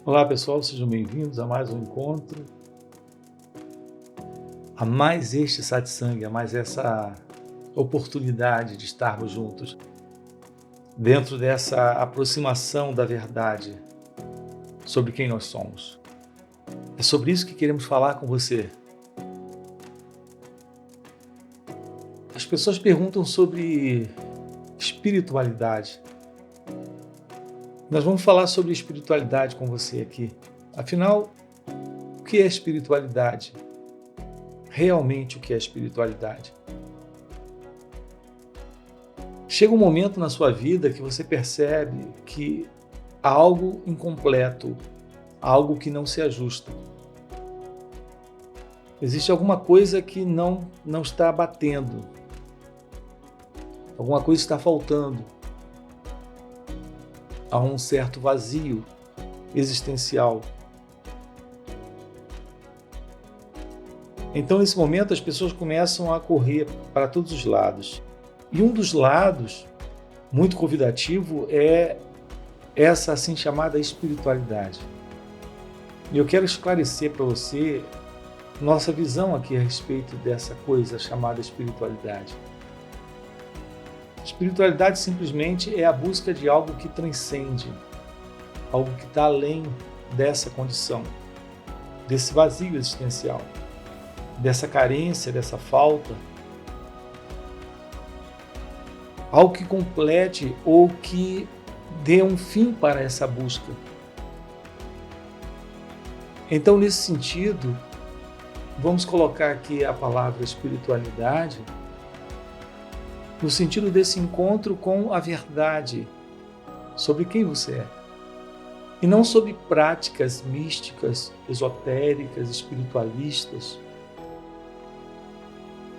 Olá pessoal, sejam bem-vindos a mais um encontro, a mais este satsang, a mais essa oportunidade de estarmos juntos dentro dessa aproximação da verdade sobre quem nós somos. É sobre isso que queremos falar com você. As pessoas perguntam sobre espiritualidade. Nós vamos falar sobre espiritualidade com você aqui. Afinal, o que é espiritualidade? Realmente o que é espiritualidade? Chega um momento na sua vida que você percebe que há algo incompleto, algo que não se ajusta. Existe alguma coisa que não está batendo, alguma coisa está faltando. Há um certo vazio existencial. Então, nesse momento, as pessoas começam a correr para todos os lados. E um dos lados, muito convidativo, é essa assim chamada espiritualidade. E eu quero esclarecer para você nossa visão aqui a respeito dessa coisa chamada espiritualidade. Espiritualidade simplesmente é a busca de algo que transcende, algo que está além dessa condição, desse vazio existencial, dessa carência, dessa falta. Algo que complete ou que dê um fim para essa busca. Então, nesse sentido, vamos colocar aqui a palavra espiritualidade no sentido desse encontro com a verdade sobre quem você é. E não sobre práticas místicas, esotéricas, espiritualistas,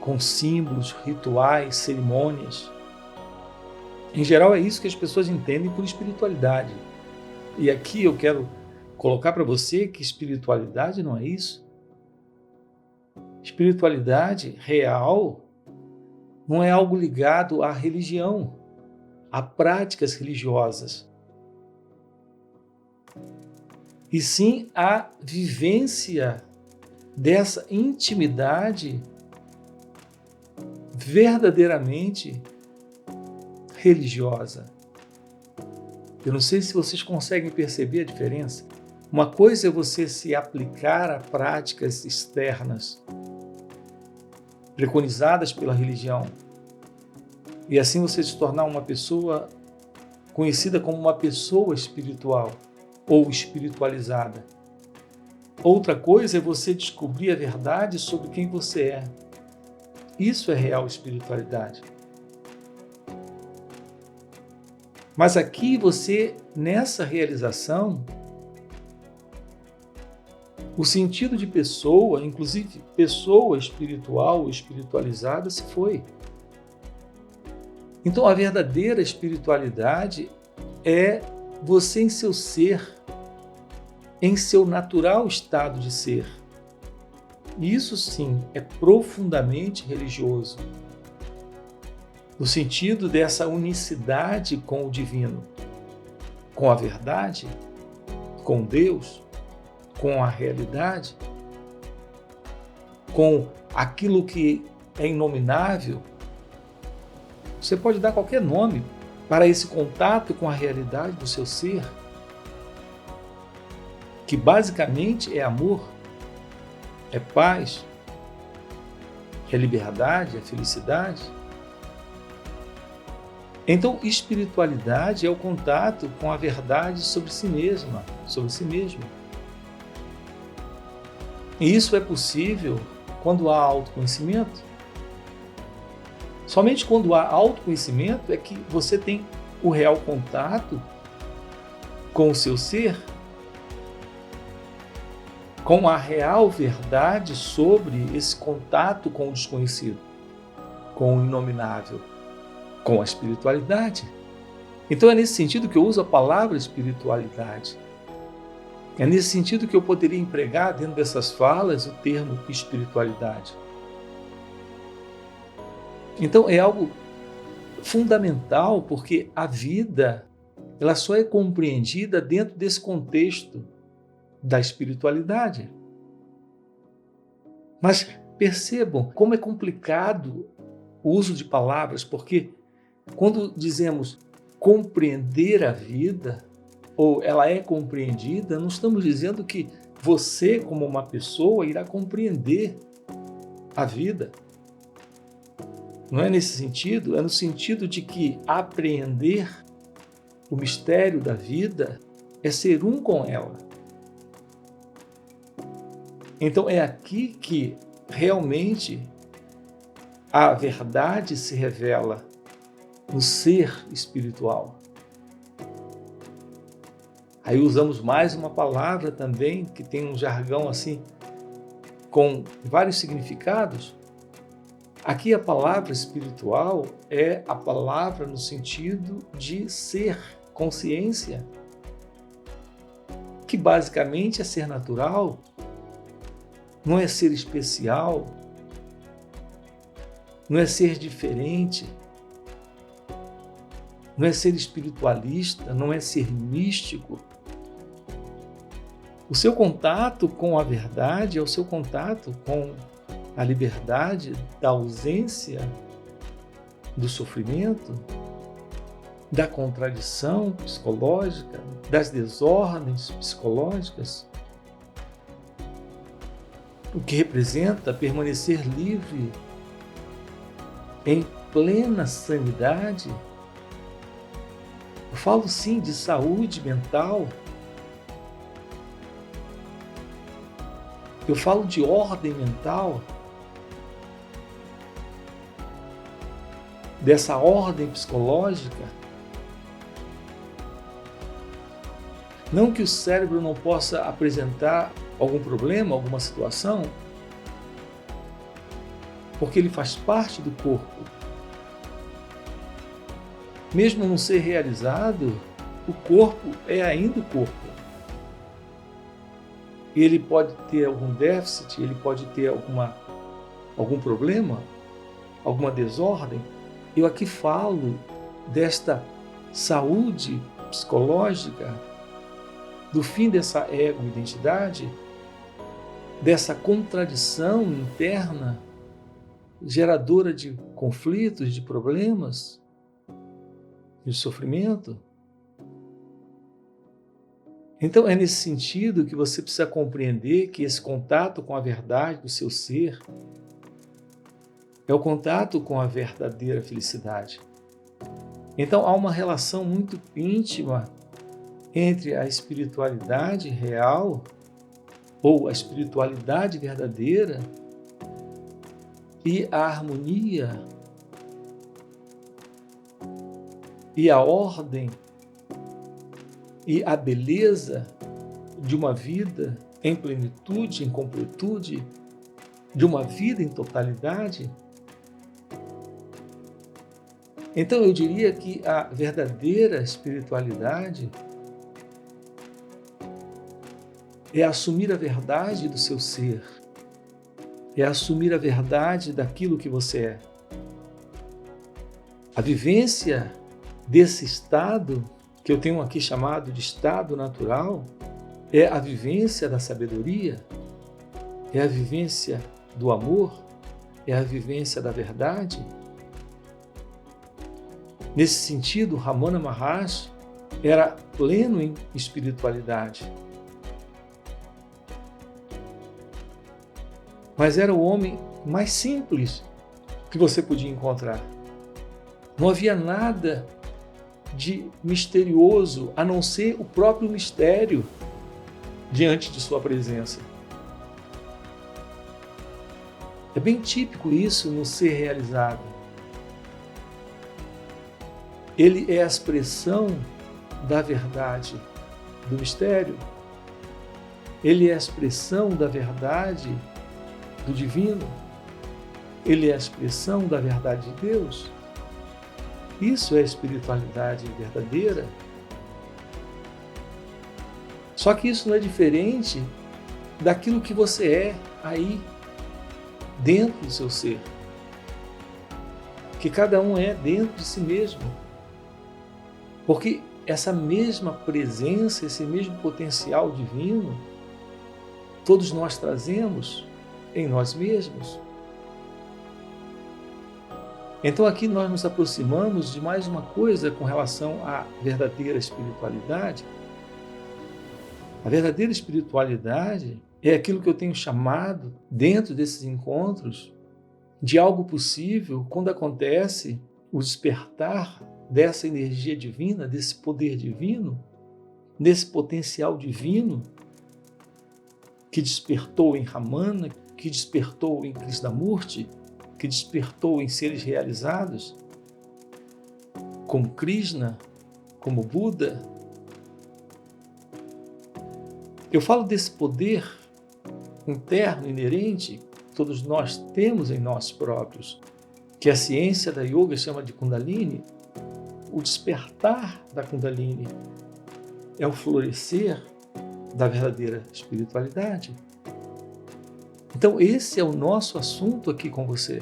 com símbolos, rituais, cerimônias. Em geral, é isso que as pessoas entendem por espiritualidade. E aqui eu quero colocar para você que espiritualidade não é isso. Espiritualidade real não é algo ligado à religião, a práticas religiosas, e sim a vivência dessa intimidade verdadeiramente religiosa. Eu não sei se vocês conseguem perceber a diferença. Uma coisa é você se aplicar a práticas externas preconizadas pela religião, e assim você se tornar uma pessoa conhecida como uma pessoa espiritual ou espiritualizada. Outra coisa é você descobrir a verdade sobre quem você é. Isso é real espiritualidade. Mas aqui você, nessa realização, o sentido de pessoa, inclusive pessoa espiritual ou espiritualizada, se foi. Então, a verdadeira espiritualidade é você em seu ser, em seu natural estado de ser. E isso sim é profundamente religioso, no sentido dessa unicidade com o divino, com a verdade, com Deus, com a realidade, com aquilo que é inominável. Você pode dar qualquer nome para esse contato com a realidade do seu ser, que basicamente é amor, é paz, é liberdade, é felicidade. Então, espiritualidade é o contato com a verdade sobre si mesma, sobre si mesmo. E isso é possível quando há autoconhecimento. Somente quando há autoconhecimento é que você tem o real contato com o seu ser, com a real verdade sobre esse contato com o desconhecido, com o inominável, com a espiritualidade. Então é nesse sentido que eu uso a palavra espiritualidade. É nesse sentido que eu poderia empregar dentro dessas falas o termo espiritualidade. Então é algo fundamental, porque a vida ela só é compreendida dentro desse contexto da espiritualidade. Mas percebam como é complicado o uso de palavras, porque quando dizemos compreender a vida, ou ela é compreendida, não estamos dizendo que você, como uma pessoa, irá compreender a vida. Não é nesse sentido, é no sentido de que apreender o mistério da vida é ser um com ela. Então é aqui que realmente a verdade se revela no ser espiritual. Aí usamos mais uma palavra também, que tem um jargão assim, com vários significados. Aqui a palavra espiritual é a palavra no sentido de ser, consciência, que basicamente é ser natural, não é ser especial, não é ser diferente, não é ser espiritualista, não é ser místico. O seu contato com a verdade é o seu contato com a liberdade da ausência do sofrimento, da contradição psicológica, das desordens psicológicas, o que representa permanecer livre em plena sanidade. Eu falo sim de saúde mental, eu falo de ordem mental, dessa ordem psicológica. Não que o cérebro não possa apresentar algum problema, alguma situação, porque ele faz parte do corpo. Mesmo não ser realizado, o corpo é ainda o corpo. Ele pode ter algum déficit, ele pode ter algum problema, alguma desordem. Eu aqui falo desta saúde psicológica, do fim dessa ego-identidade, dessa contradição interna, geradora de conflitos, de problemas, de sofrimento. Então é nesse sentido que você precisa compreender que esse contato com a verdade do seu ser é o contato com a verdadeira felicidade. Então há uma relação muito íntima entre a espiritualidade real ou a espiritualidade verdadeira e a harmonia e a ordem e a beleza de uma vida em plenitude, em completude, de uma vida em totalidade. Então eu diria que a verdadeira espiritualidade é assumir a verdade do seu ser, é assumir a verdade daquilo que você é. A vivência desse estado, que eu tenho aqui chamado de estado natural, é a vivência da sabedoria, é a vivência do amor, é a vivência da verdade. Nesse sentido, Ramana Maharshi era pleno em espiritualidade. Mas era o homem mais simples que você podia encontrar. Não havia nada de misterioso, a não ser o próprio mistério diante de sua presença. É bem típico isso no ser realizado. Ele é a expressão da verdade do mistério. Ele é a expressão da verdade do divino. Ele é a expressão da verdade de Deus. Isso é espiritualidade verdadeira. Só que isso não é diferente daquilo que você é aí, dentro do seu ser. Que cada um é dentro de si mesmo. Porque essa mesma presença, esse mesmo potencial divino, todos nós trazemos em nós mesmos. Então aqui nós nos aproximamos de mais uma coisa com relação à verdadeira espiritualidade. A verdadeira espiritualidade é aquilo que eu tenho chamado, dentro desses encontros, de algo possível quando acontece o despertar dessa energia divina, desse poder divino, desse potencial divino que despertou em Ramana, que despertou em Krishnamurti, que despertou em seres realizados, como Krishna, como Buda. Eu falo desse poder interno, inerente, que todos nós temos em nós próprios, que a ciência da yoga chama de Kundalini. O despertar da Kundalini é o florescer da verdadeira espiritualidade. Então, esse é o nosso assunto aqui com você.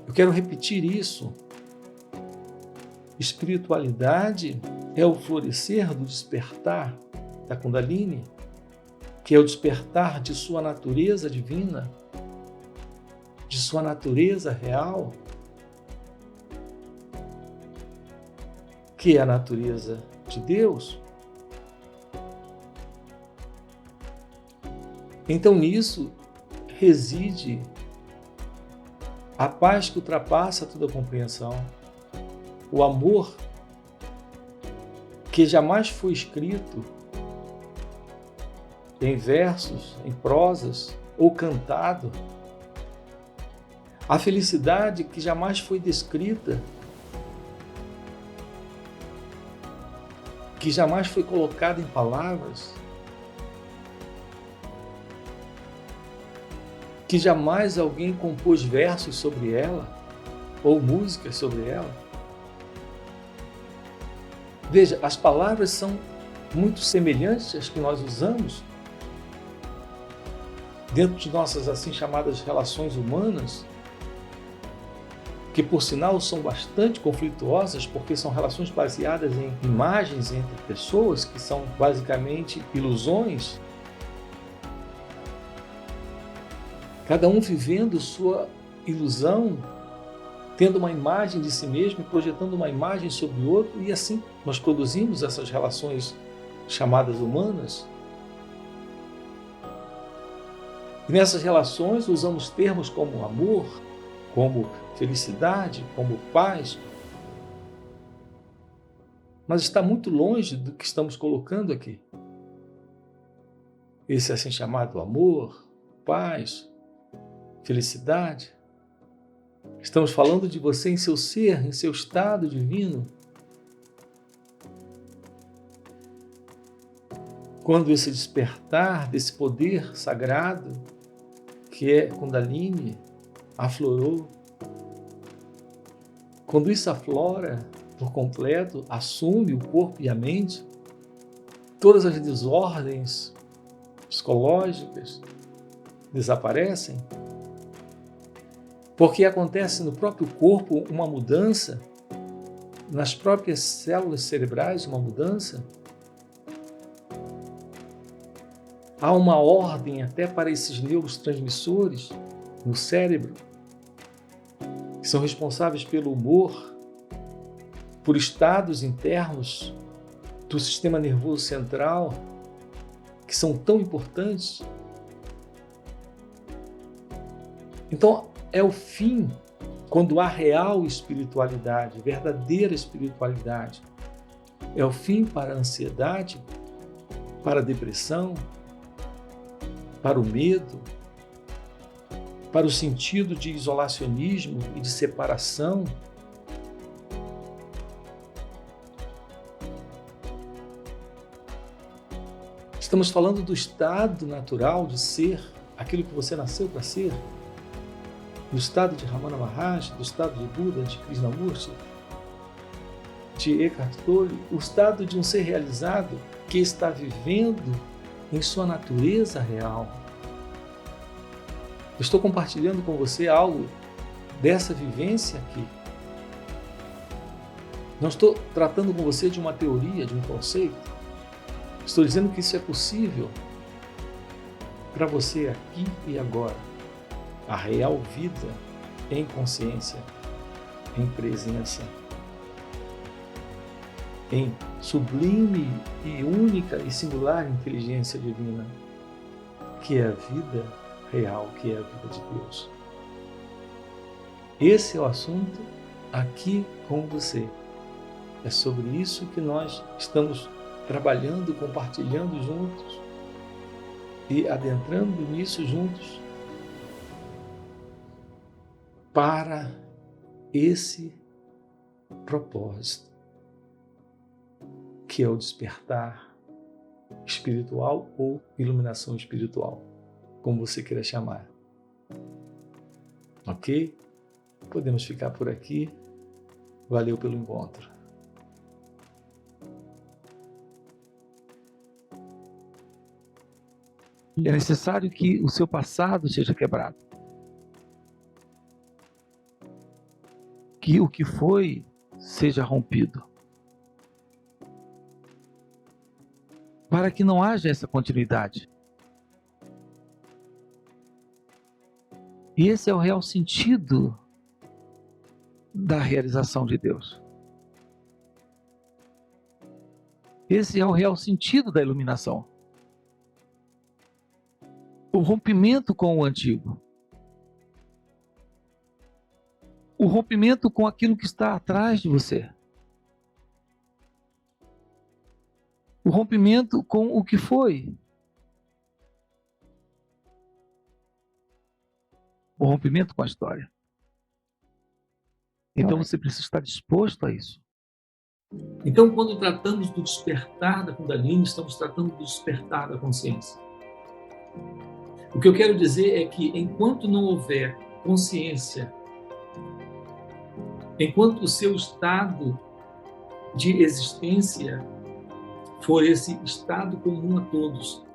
Eu quero repetir isso. Espiritualidade é o florescer do despertar da Kundalini, que é o despertar de sua natureza divina, de sua natureza real, que é a natureza de Deus. Então nisso reside a paz que ultrapassa toda a compreensão, o amor que jamais foi escrito em versos, em prosas ou cantado, a felicidade que jamais foi descrita, que jamais foi colocada em palavras, que jamais alguém compôs versos sobre ela ou músicas sobre ela. Veja, as palavras são muito semelhantes às que nós usamos dentro de nossas assim chamadas relações humanas, que por sinal são bastante conflituosas, porque são relações baseadas em imagens entre pessoas, que são basicamente ilusões, cada um vivendo sua ilusão, tendo uma imagem de si mesmo e projetando uma imagem sobre o outro, e assim nós produzimos essas relações chamadas humanas. E nessas relações usamos termos como amor, como felicidade, como paz, mas está muito longe do que estamos colocando aqui. Esse assim chamado amor, paz, felicidade. Estamos falando de você em seu ser, em seu estado divino. Quando esse despertar desse poder sagrado, que é Kundalini, aflorou, quando isso aflora por completo, assume o corpo e a mente, todas as desordens psicológicas desaparecem, porque acontece no próprio corpo uma mudança, nas próprias células cerebrais uma mudança. Há uma ordem até para esses neurotransmissores no cérebro, que são responsáveis pelo humor, por estados internos do sistema nervoso central, que são tão importantes. Então, é o fim quando há real espiritualidade, verdadeira espiritualidade. É o fim para a ansiedade, para a depressão, para o medo, para o sentido de isolacionismo e de separação. Estamos falando do estado natural de ser, aquilo que você nasceu para ser, do estado de Ramana Maharshi, do estado de Buda, de Krishnamurti, de Eckhart Tolle, o estado de um ser realizado que está vivendo em sua natureza real. Eu estou compartilhando com você algo dessa vivência aqui. Não estou tratando com você de uma teoria, de um conceito. Estou dizendo que isso é possível. para você aqui e agora, a real vida em consciência, em presença, em sublime e única e singular inteligência divina, que é a vida real, que é a vida de Deus. Esse é o assunto aqui com você. É sobre isso que nós estamos trabalhando, compartilhando juntos e adentrando nisso juntos para esse propósito, que é o despertar espiritual ou iluminação espiritual, como você queira chamar. Ok? Podemos ficar por aqui. Valeu pelo encontro. É necessário que o seu passado seja quebrado. Que o que foi seja rompido. Para que não haja essa continuidade. E esse é o real sentido da realização de Deus. Esse é o real sentido da iluminação. O rompimento com o antigo. O rompimento com aquilo que está atrás de você. O rompimento com o que foi. O rompimento com a história. Então você precisa estar disposto a isso. Então, quando tratamos do despertar da Kundalini, estamos tratando do despertar da consciência. O que eu quero dizer é que enquanto não houver consciência, enquanto o seu estado de existência for esse estado comum a todos,